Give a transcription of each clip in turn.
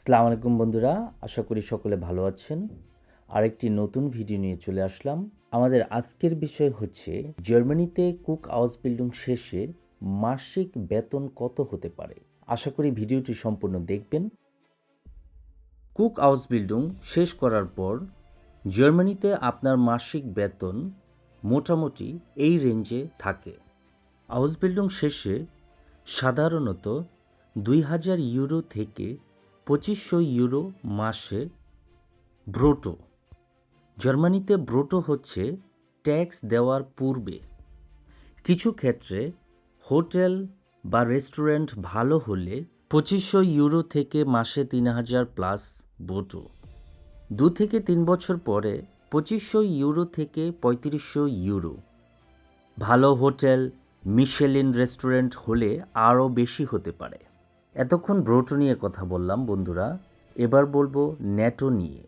আসসালামু আলাইকুম বন্ধুরা, আশা করি সকলে ভালো আছেন। আরেকটি নতুন ভিডিও নিয়ে চলে আসলাম। আমাদের আজকের বিষয় হচ্ছে জার্মানিতে কুক আউসবিল্ডিং শেষে মাসিক বেতন কত হতে পারে। আশা করি ভিডিওটি সম্পূর্ণ দেখবেন। কুক আউসবিল্ডিং শেষ করার পর জার্মানিতে আপনার মাসিক বেতন মোটামুটি এই রেঞ্জে থাকে। আউসবিল্ডিং শেষে সাধারণত 2000 ইউরো থেকে 2500 ইউরো মাসে ব্রোটো। জার্মানিতে ব্রোটো হচ্ছে ট্যাক্স দেওয়ার পূর্বে। কিছু ক্ষেত্রে হোটেল বা রেস্টুরেন্ট ভালো হলে 2500 ইউরো থেকে মাসে 3000 প্লাস ব্রোটো। 2 থেকে 3 বছর পরে 2500 ইউরো থেকে 3500 ইউরো। ভালো হোটেল, মিশেলিন রেস্টুরেন্ট হলে আরও বেশি হতে পারে। এতক্ষণ ব্রোটো নিয়ে কথা বললাম বন্ধুরা, এবার বলবো নেটো নিয়ে।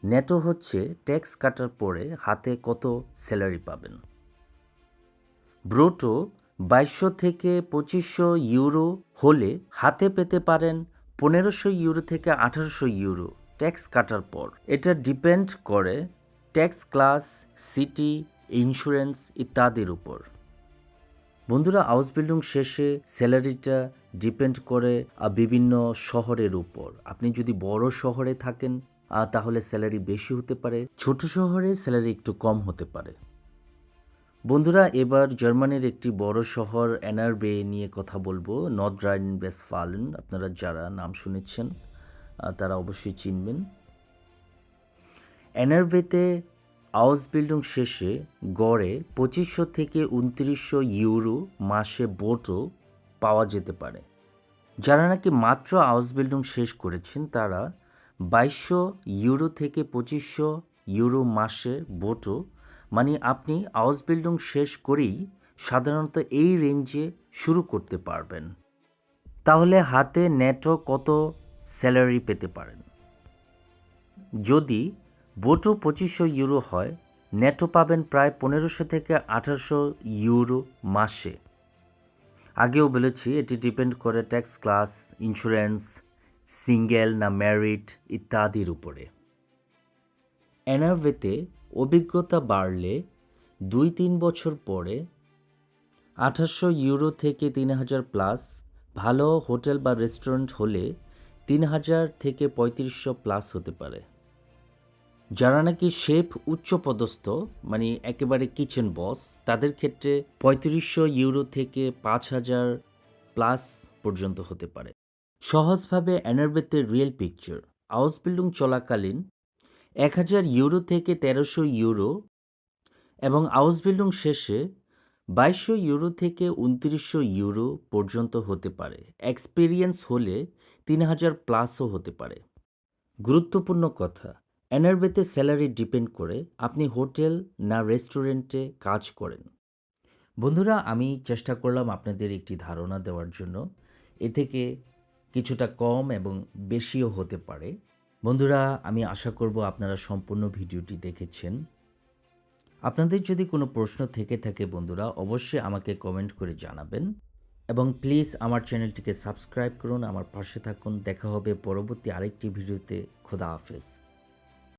নেটো হচ্ছে ট্যাক্স কাটার পরে হাতে কত স্যালারি পাবেন। ব্রোটো 2200 থেকে 2500 ইউরো হলে হাতে পেতে পারেন 1500 ইউরো থেকে 1800 ইউরো ট্যাক্স কাটার পর। এটা ডিপেন্ড করে ট্যাক্স ক্লাস, সিটি, ইন্স্যুরেন্স ইত্যাদির উপর। বন্ধুরা, আউসবিল্ডিং শেষে স্যালারিটা ডিপেন্ড করে বিভিন্ন শহরের উপর। আপনি যদি বড় শহরে থাকেন তাহলে স্যালারি বেশি হতে পারে, ছোট শহরে স্যালারি একটু কম হতে পারে। বন্ধুরা, এবার জার্মানির একটি বড় শহর এনআরবে নিয়ে কথা বলবো, নর্থ রাইন ওয়েস্টফালেন। আপনারা যারা নাম শুনেছেন তারা অবশ্যই চিনবেন। এনআরবেতে আউসবিল্ডিং শেষে গড়ে 2500 থেকে 2900 ইউরো মাসে ব্রোটো পাওয়া যেতে পারে। যারা নাকি মাত্র আউসবিল্ডিং শেষ করেছেন তারা 2200 ইউরো থেকে 2500 ইউরো মাসে ব্রোটো, মানে আপনি আউসবিল্ডিং শেষ করেই সাধারণত এই রেঞ্জে শুরু করতে পারবেন। তাহলে হাতে নেটো কত স্যালারি পেতে পারেন? যদি ব্রোটো 2500 ইউরো হয়, নেটো পাবেন প্রায় 1500 থেকে 1800 ইউরো মাসে। আগেও বলেছি এটি ডিপেন্ড করে ট্যাক্স ক্লাস, ইন্স্যুরেন্স, সিঙ্গেল না ম্যারিড ইত্যাদির উপরে। এনআরভেতে অভিজ্ঞতা বাড়লে 2-3 বছর পরে 2800 ইউরো থেকে 3000 প্লাস, ভালো হোটেল বা রেস্টুরেন্ট হলে 3000 থেকে 3500 প্লাস হতে পারে। যারা নাকি শেফ উচ্চপদস্থ, মানে একেবারে কিচেন বস, তাদের ক্ষেত্রে 3500 ইউরো থেকে 5000 প্লাস পর্যন্ত হতে পারে। সহজভাবে এনআরবেতে রিয়েল পিকচার, আউসবিল্ডিং চলাকালীন 1000 ইউরো থেকে 1300 ইউরো এবং আউসবিল্ডিং শেষে 2200 ইউরো থেকে 2900 ইউরো পর্যন্ত হতে পারে। এক্সপিরিয়েন্স হলে 3000 প্লাসও হতে পারে। গুরুত্বপূর্ণ কথা, এনআরবেতে স্যালারি ডিপেন্ড করে আপনি হোটেল না রেস্টুরেন্টে কাজ করেন। বন্ধুরা, আমি চেষ্টা করলাম আপনাদের একটি ধারণা দেওয়ার জন্য। এ থেকে কিছুটা কম এবং বেশিও হতে পারে। বন্ধুরা, আমি আশা করব আপনারা সম্পূর্ণ ভিডিওটি দেখেছেন। আপনাদের যদি কোনো প্রশ্ন থেকে থাকে বন্ধুরা, অবশ্যই আমাকে কমেন্ট করে জানাবেন এবং প্লিজ আমার চ্যানেলটিকে সাবস্ক্রাইব করুন, আমার পাশে থাকুন। দেখা হবে পরবর্তী আরেকটি ভিডিওতে। খোদা হাফেজ।